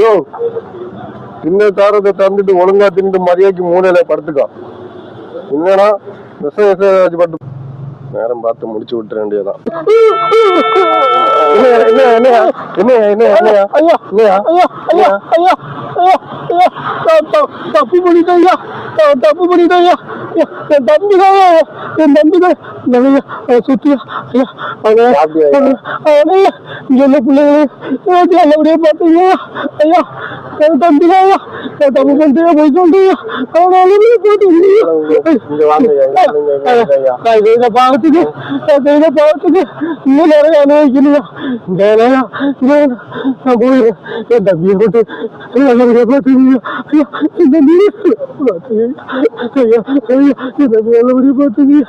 யோ தின்ன தாரத்தை தந்துட்டு ஒழுங்கா தின்ட்டு மதியாக்கு மூலையில படுத்துக்கோ. என்னன்னா விச பட்டு நேரம் பார்த்து முடிச்சு விட்டுற வேண்டியதான். தப்பு பண்ணிட்டா தப்பு பண்ணிட்டா என் தம்பிதான் என் தம்பிதான் சுத்தியா என்ன பிள்ளைங்க நல்லபடியா பாத்தீங்க ஐயா. என் தம்பிதான் என் தம்பி பண்ணிட்டு போய் சொல்றீங்க பாவத்துக்கு பாவத்துக்கு இன்னும் நிறைய அனுபவிக்கலையா நான் போயிடுறேன். என் தம்பியை போட்டு நல்லபடியா பாத்துக்கீங்க ஐயா. என் தம்பி ஐயா ஐயா என் தம்பி நல்லபடியா பாத்துக்கீங்க.